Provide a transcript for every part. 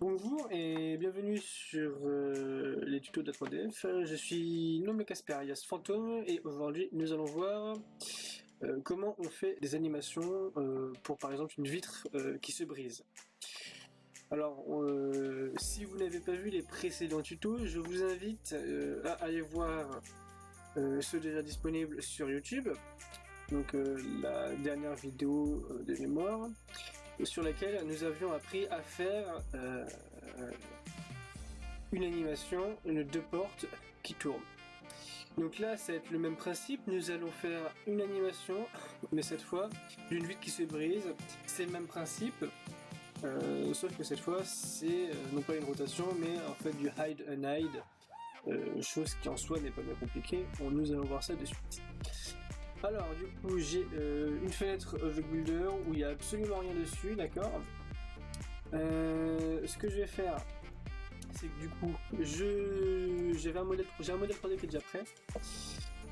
Bonjour et bienvenue sur les tutos de la 3DF. Je suis nommé Casperias Fantôme et aujourd'hui nous allons voir comment on fait des animations pour par exemple une vitre qui se brise. Alors si vous n'avez pas vu les précédents tutos, je vous invite à aller voir ceux déjà disponibles sur YouTube. Donc la dernière vidéo de mémoire sur laquelle nous avions appris à faire une animation, une deux portes qui tournent. Donc là, ça va être le même principe. Nous allons faire une animation, mais cette fois d'une vitre qui se brise. C'est le même principe, sauf que cette fois, c'est non pas une rotation, mais en fait du hide and hide, chose qui en soi n'est pas bien compliquée. Nous allons voir ça de suite. Alors du coup j'ai une fenêtre Object Builder où il n'y a absolument rien dessus, d'accord. Ce que je vais faire, c'est que du coup j'ai un modèle 3D qui est déjà prêt.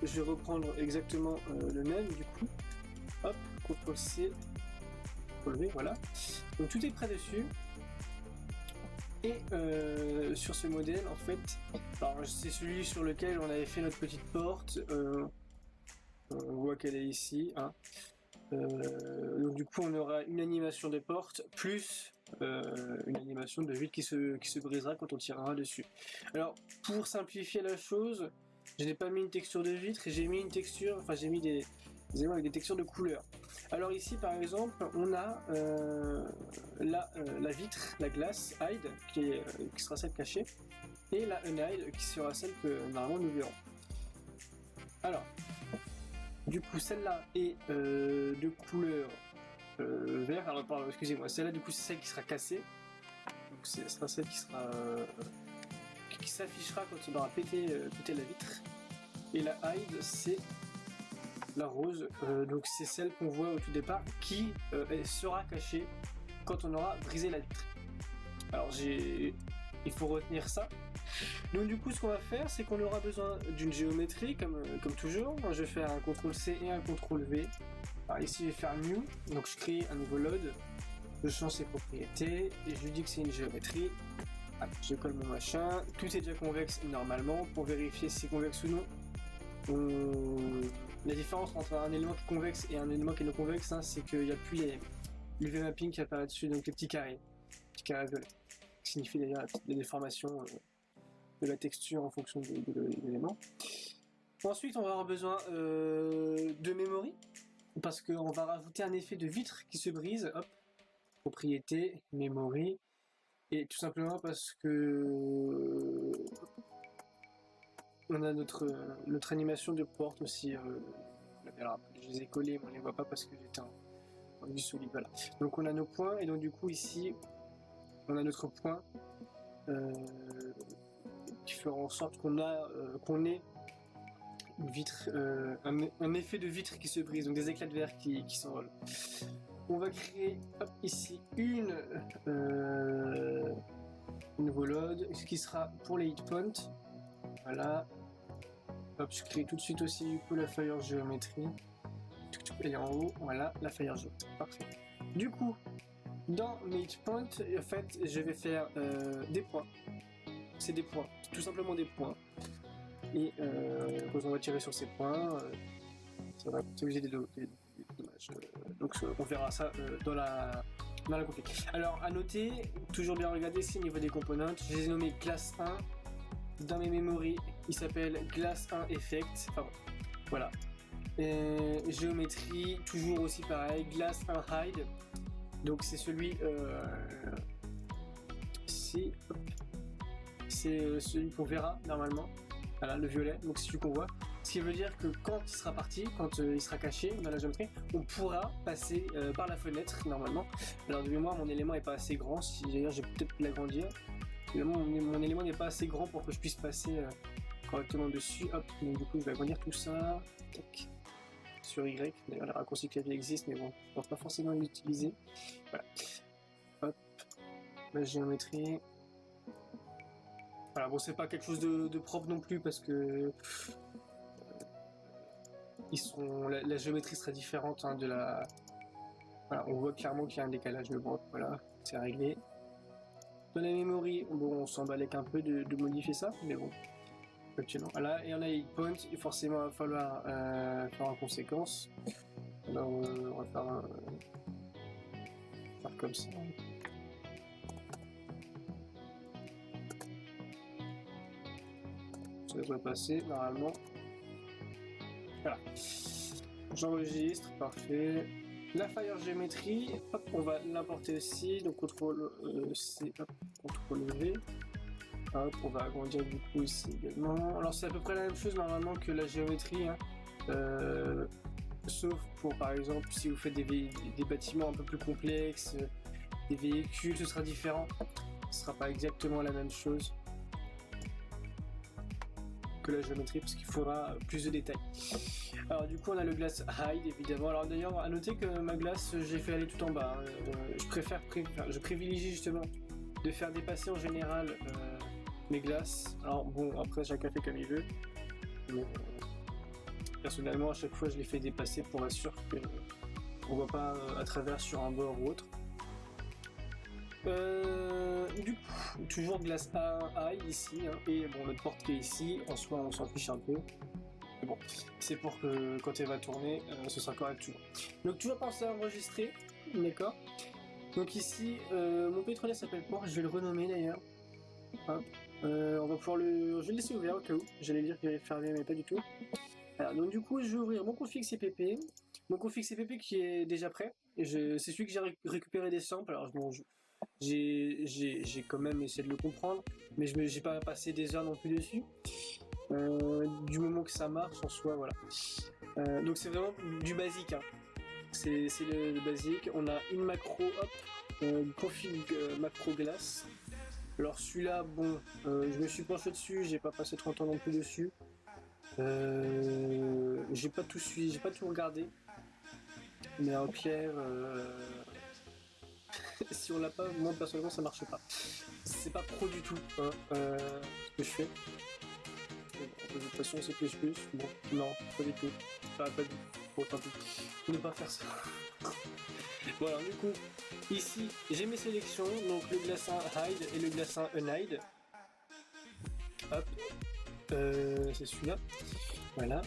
Je vais reprendre exactement le même du coup. Hop, CTRL C, CTRL V, voilà. Donc tout est prêt dessus. Et sur ce modèle en fait, alors c'est celui sur lequel on avait fait notre petite porte. On voit qu'elle est ici, hein. Donc du coup on aura une animation de porte plus une animation de vitre qui se brisera quand on tirera dessus. Alors pour simplifier la chose, je n'ai pas mis une texture de vitre, j'ai mis une texture, enfin j'ai mis des éléments avec des textures de couleurs. Alors ici par exemple on a la vitre, la glace hide qui sera celle cachée, et la unhide qui sera celle que normalement nous verrons. Alors du coup, celle-là est de couleur vert. Alors, pardon, excusez-moi. Celle-là, du coup, c'est celle qui sera cassée. Donc, ce sera celle qui sera qui s'affichera quand on aura pété la vitre. Et la hide, c'est la rose. Donc, c'est celle qu'on voit au tout départ qui sera cachée quand on aura brisé la vitre. Alors, il faut retenir ça. Donc du coup ce qu'on va faire, c'est qu'on aura besoin d'une géométrie comme toujours. Je vais faire un CTRL C et un CTRL V. Alors ici je vais faire New, donc je crée un nouveau load, je change ses propriétés et je lui dis que c'est une géométrie. Voilà, je colle mon machin, tout est déjà convexe normalement. Pour vérifier si c'est convexe ou non, la différence entre un élément qui est convexe et un élément qui est non convexe, hein, c'est qu'il n'y a plus les V-mapping qui apparaissent dessus, donc les petits carrés violets, qui signifie d'ailleurs la déformation de la texture en fonction de l'élément. Ensuite, on va avoir besoin de memory, parce qu'on va rajouter un effet de vitre qui se brise. Hop, propriété, memory, et tout simplement parce que on a notre animation de porte aussi. Alors, je les ai collés, mais on les voit pas parce que j'étais en vue solide. Voilà. Donc on a nos points, et donc du coup ici, on a notre point. Qui fera en sorte qu'on ait une vitre, un effet de vitre qui se brise, donc des éclats de verre qui s'envolent. On va créer ici une nouveau load, ce qui sera pour les hit points. Voilà. Hop, je crée tout de suite aussi du coup la fire géométrie. Elle est en haut, voilà, la fire géométrie. Parfait. Du coup, dans mes hit points, en fait, je vais faire des points. C'est des points, tout simplement des points. Et quand on va tirer sur ces points, ça va causer des dommages. Donc on verra ça dans la config. Alors à noter, toujours bien regarder ici au niveau des components, je les ai nommés classe 1. Dans mes memories, il s'appelle classe 1 effect. Enfin voilà. Géométrie, toujours aussi pareil, glass 1 hide. Donc c'est celui c'est celui qu'on verra normalement. Voilà, le violet, donc c'est celui qu'on voit. Ce qui veut dire que quand il sera parti, quand il sera caché dans la géométrie, on pourra passer par la fenêtre normalement. Alors de mémoire, mon élément n'est pas assez grand, si d'ailleurs j'ai peut-être pu l'agrandir. Mon élément n'est pas assez grand pour que je puisse passer correctement dessus. Hop, donc du coup je vais agrandir tout ça. Tac. Sur Y, d'ailleurs le raccourci clavier existe, mais bon, je ne pense pas forcément l'utiliser. Voilà. Hop, la géométrie. Voilà, bon, c'est pas quelque chose de propre non plus parce que la géométrie sera différente de la. Voilà, on voit clairement qu'il y a un décalage, mais bon, voilà, c'est réglé. Dans la memory, bon, on s'en balèque un peu de modifier ça, mais bon. Actuellement. Voilà, et on a point, et forcément il va falloir faire en conséquence. Alors on va faire comme ça. Ça devrait passer normalement. Voilà. J'enregistre, parfait. La Fire Geometry, hop, on va l'importer aussi. Donc CTRL C, hop, CTRL V. Hop, on va agrandir du coup ici également. Alors c'est à peu près la même chose normalement que la géométrie, hein. Sauf pour par exemple si vous faites des bâtiments un peu plus complexes, des véhicules, ce sera différent. Ce sera pas exactement la même chose que la géométrie parce qu'il faudra plus de détails. Alors du coup on a le glass hide évidemment. Alors d'ailleurs à noter que ma glace j'ai fait aller tout en bas. Je privilégie justement de faire dépasser en général mes glaces. Alors bon après chacun fait comme il veut. Mais, personnellement à chaque fois je les fais dépasser pour être sûr qu'on voit pas à travers sur un bord ou autre. Du coup, toujours glace high ici, hein, et bon notre porte qui est ici, en soi on s'en fiche un peu. Mais bon, c'est pour que quand elle va tourner, ce sera correct tout. Donc toujours penser à enregistrer, d'accord. Donc ici, mon pétrolier s'appelle port, je vais le renommer d'ailleurs. On va pouvoir je vais le laisser ouvert au cas où, j'allais dire qu'il allait fermer mais pas du tout. Alors, donc du coup je vais ouvrir mon config CPP, qui est déjà prêt, c'est celui que j'ai récupéré des samples, alors bon, j'ai quand même essayé de le comprendre, mais j'ai pas passé des heures non plus dessus. Du moment que ça marche en soi, voilà. Donc c'est vraiment du basique, hein. C'est le basique. On a une macro, hop, config macro glace. Alors celui-là, bon, je me suis penché dessus, j'ai pas passé 30 ans non plus dessus. J'ai pas tout suivi, j'ai pas tout regardé. Mais en pierre, si on l'a pas, moi personnellement ça marche pas. C'est pas pro du tout, hein, ce que je fais. De toute façon c'est plus. Bon, non, pas du tout. Pas du tout. Bon, tant pis. Ne pas faire ça. Voilà, du coup, ici j'ai mes sélections, donc le glaçin hide et le glaçin unhide. Hop, c'est celui-là. Voilà.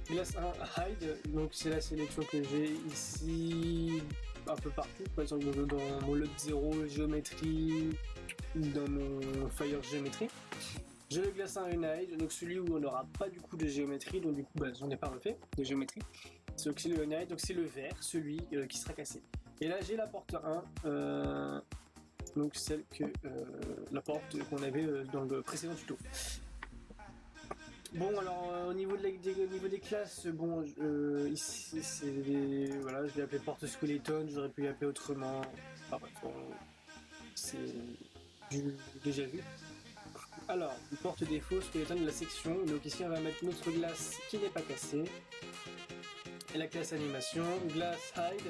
Glaçin hide, donc c'est la sélection que j'ai ici un peu partout, par exemple dans mon lot 0 géométrie, dans mon fire géométrie. J'ai le glaçin unhide, donc celui où on n'aura pas du coup de géométrie, donc du coup j'en ai pas refait de géométrie. Donc c'est le unhide, donc c'est le vert, celui qui sera cassé. Et là j'ai la porte 1, donc celle que la porte qu'on avait dans le précédent tuto. Bon alors au niveau des classes, bon ici c'est voilà, je l'ai appelé porte skeleton, j'aurais pu l'appeler autrement. Enfin bref, c'est déjà vu. Alors, porte défaut skeleton de la section, donc ici on va mettre notre glace qui n'est pas cassée. Et la classe animation, glass hide,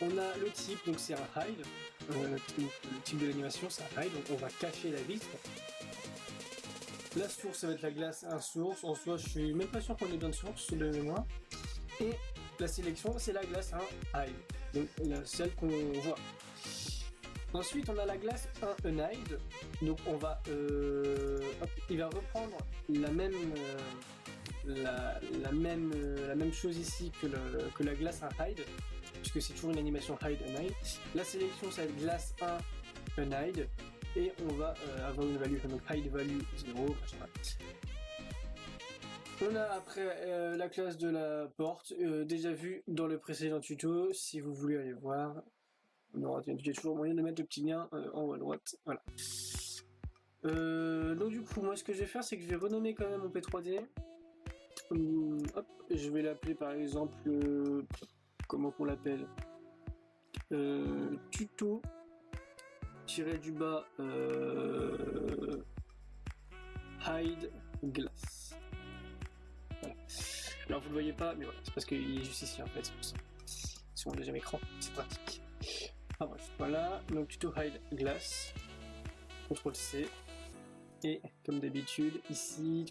on a le type, donc c'est un hide, le type de l'animation c'est un hide, donc on va cacher la vitre. La source ça va être la glace un source, en soi je suis même pas sûr qu'on ait bien de source de mémoire. Et la sélection c'est la glace un hide, donc celle qu'on voit. Ensuite on a la glace 1 unhide, donc on va il va reprendre la même chose ici que la glace 1 hide, puisque c'est toujours une animation hide unhide. La sélection ça va être glace 1 unhide, et on va avoir une value, donc hide value 0. On a après la classe de la porte, déjà vue dans le précédent tuto, si vous voulez aller voir. Il y a toujours moyen de mettre le petit lien en haut à droite. Voilà. Donc du coup, moi ce que je vais faire, c'est que je vais renommer quand même mon P3D. Hop, je vais l'appeler par exemple, comment qu'on l'appelle, tuto du bas hide glass. Voilà. Alors vous le voyez pas, mais voilà, c'est parce qu'il est juste ici en fait, c'est pour ça. Si on a deuxième écran, c'est pratique. Ah bref, voilà, donc tuto hide glass, CTRL C, et comme d'habitude, ici,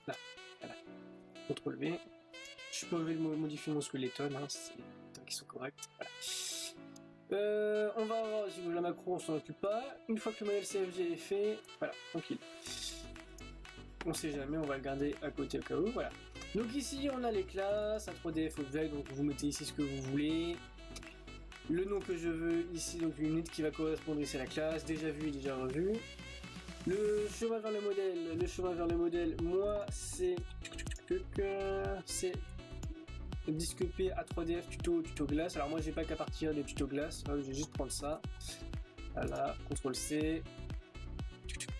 là, voilà, CTRL V, je peux modifier mon skeleton, hein, c'est qui sont corrects, voilà. On va voir si la macro on s'en occupe pas. Une fois que le modèle CFG est fait, voilà, tranquille. On sait jamais, on va le garder à côté au cas où, voilà. Donc ici on a les classes, A3DF Object, donc vous mettez ici ce que vous voulez. Le nom que je veux ici, donc une unité qui va correspondre ici à la classe, déjà vu et déjà revu. Le chemin vers le modèle, moi c'est disque P A3DF tuto glace. Alors moi j'ai pas qu'à partir des tutos glace, je vais juste prendre ça. Voilà, CTRL C.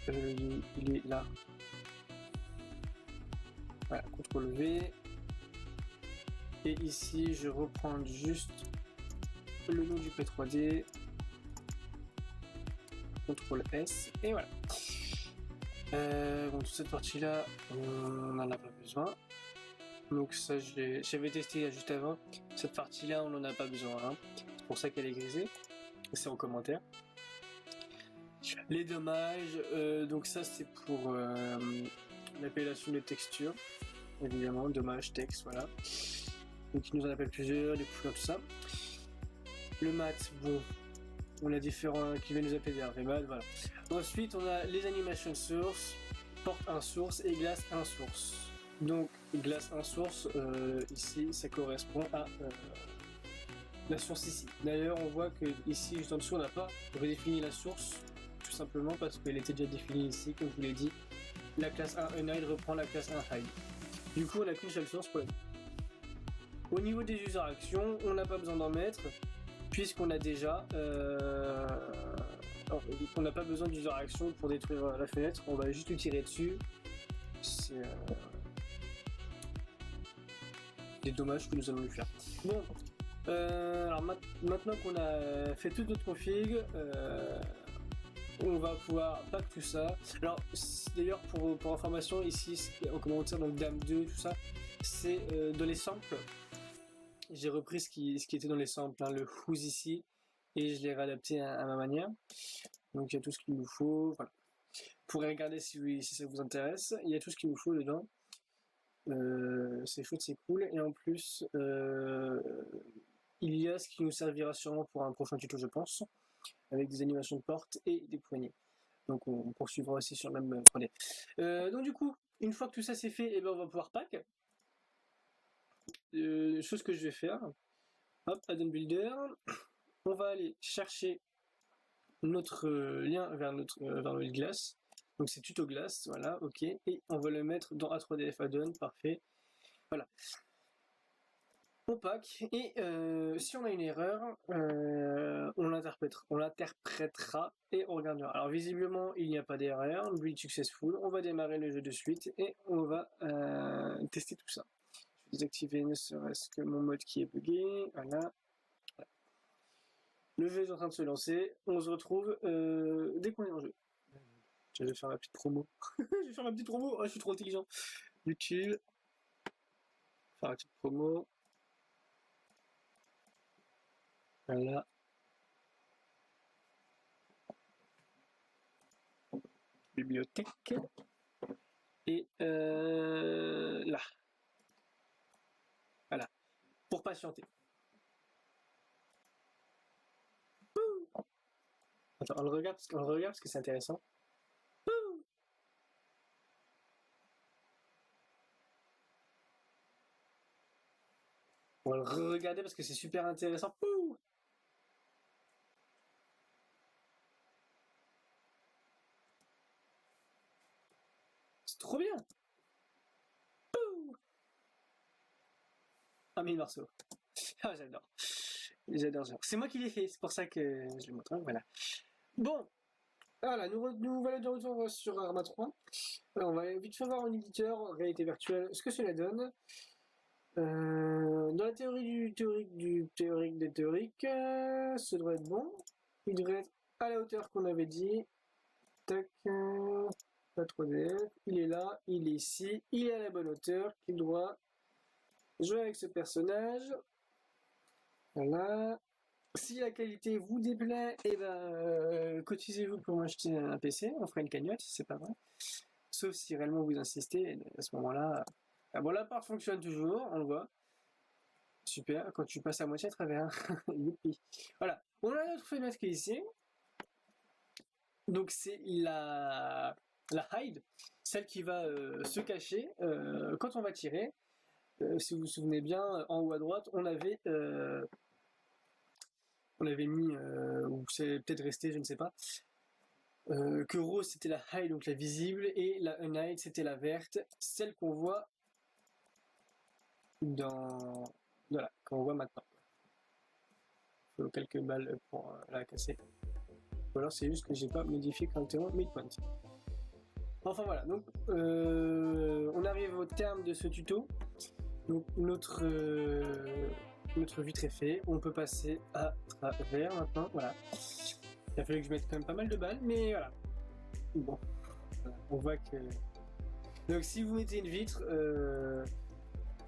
Il est là. Voilà, CTRL V. Et ici je reprends juste le nom du P3D. CTRL S. Et voilà. Bon, toute cette partie là, on n'en a pas besoin. Donc ça j'avais testé juste avant. Cette partie là on n'en a pas besoin. Hein. C'est pour ça qu'elle est grisée. C'est en commentaire. Les dommages, donc ça c'est pour l'appellation de texture. Évidemment, dommage, texte, voilà. Donc il nous en appelle plusieurs, les couleurs, tout ça. Le mat, bon, on a différents qui viennent nous appeler des RVMAT, voilà. Ensuite on a les animation source, porte 1 source et glace 1 source. Donc glace 1 source, ici ça correspond à la source ici. D'ailleurs on voit que ici juste en dessous on n'a pas redéfini la source, tout simplement parce qu'elle était déjà définie ici, comme je vous l'ai dit. La classe 1 unhide reprend la classe 1 hide. Du coup on n'a qu'une seule source pour elle. Au niveau des user actions, on n'a pas besoin d'en mettre, puisqu'on a déjà on n'a pas besoin d'user action pour détruire la fenêtre, on va juste lui tirer dessus. C'est des dommages que nous allons lui faire. Bon, alors maintenant qu'on a fait toute notre config, on va pouvoir pack tout ça. Alors d'ailleurs pour information ici en commentaire, donc dame 2 tout ça, c'est dans les samples. J'ai repris ce qui était dans les samples, hein, le who's ici, et je l'ai réadapté à ma manière. Donc il y a tout ce qu'il nous faut. Voilà. Vous pourrez regarder si ça vous intéresse. Il y a tout ce qu'il nous faut dedans. C'est chouette, c'est cool. Et en plus, il y a ce qui nous servira sûrement pour un prochain tuto, je pense, avec des animations de porte et des poignées. Donc on poursuivra aussi sur le même 3D. Donc du coup, une fois que tout ça c'est fait, et ben on va pouvoir pack. Chose que je vais faire. Hop, add-on builder. On va aller chercher notre lien vers notre glace. Donc c'est tuto glace, voilà, ok. Et on va le mettre dans A3DF add-on, parfait. Voilà. On pack et si on a une erreur, on l'interprétera et on regardera. Alors visiblement il n'y a pas d'erreur, build successful. On va démarrer le jeu de suite et on va tester tout ça. Je vais désactiver ne serait-ce que mon mode qui est bugué. Voilà. Le jeu est en train de se lancer. On se retrouve dès qu'on est en jeu. Je vais faire ma petite promo. Je vais faire ma petite promo. Oh, je suis trop intelligent. YouTube. Faire ma petite promo. Voilà. Bibliothèque. Et là. Voilà. Pour patienter. Attends, on le regarde parce que c'est intéressant. On va le regarder parce que c'est super intéressant. C'est trop bien. Ah, 1000 morceaux. Ah, j'adore. J'adore. C'est moi qui l'ai fait, c'est pour ça que je le montre. Voilà. Bon. Voilà, nous voilà de retour sur Arma 3. Alors, on va vite fait voir en éditeur, réalité virtuelle, ce que cela donne. Dans la théorie des théoriques, ça devrait être bon. Il devrait être à la hauteur qu'on avait dit. Tac, pas 3DF. Il est là, il est ici, il est à la bonne hauteur, qu'il doit jouer avec ce personnage. Voilà. Si la qualité vous déplaît, et cotisez-vous pour m'acheter un PC, on fera une cagnotte, c'est pas vrai. Sauf si réellement vous insistez, à ce moment-là. Bon, la part fonctionne toujours, on le voit. Super, quand tu passes à moitié à travers. Youpi. Voilà. On a une autre fenêtre qui est ici. Donc c'est la hide, celle qui va se cacher quand on va tirer. Si vous vous souvenez bien, en haut à droite, on avait mis, ou c'est peut-être resté, je ne sais pas, que rose c'était la hide, donc la visible, et la unhide c'était la verte, celle qu'on voit qu'on voit maintenant. Il faut quelques balles pour la casser. Ou alors c'est juste que j'ai pas modifié correctement midpoint. Enfin voilà, donc on arrive au terme de ce tuto. Donc notre vitre est fait, on peut passer à travers maintenant, voilà. Il a fallu que je mette quand même pas mal de balles, mais voilà. Bon, on voit que... Donc si vous mettez une vitre,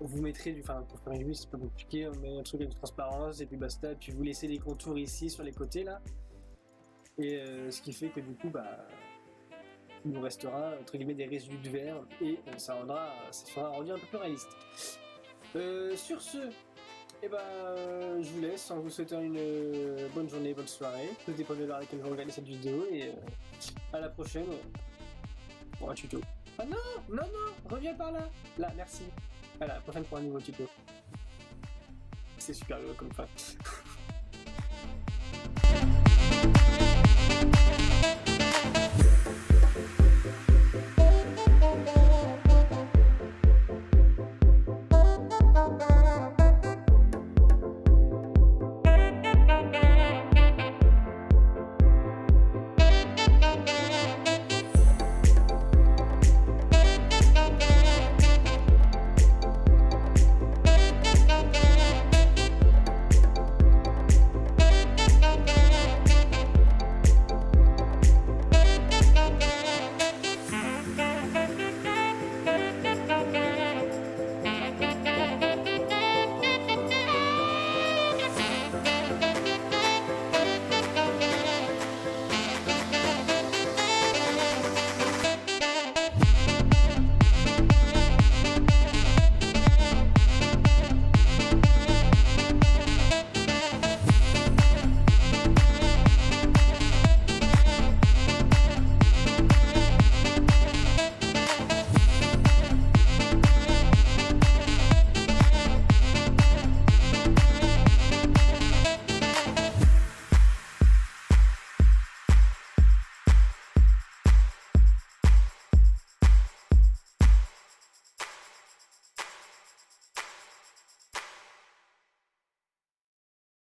vous mettrez pour faire une vitre c'est pas compliqué, on met un truc avec de transparence et puis basta, et puis vous laissez les contours ici sur les côtés là. Et ce qui fait que du coup, il nous restera entre guillemets des résidus de verre et ça fera un rendu un peu plus réaliste. Sur ce, je vous laisse en vous souhaitant une bonne journée, bonne soirée. Tout dépend de l'heure à laquelle vous regardez cette vidéo et à la prochaine pour un tuto. Ah non, reviens par là. Là, merci. À la prochaine pour un nouveau tuto. C'est super heureux comme ça.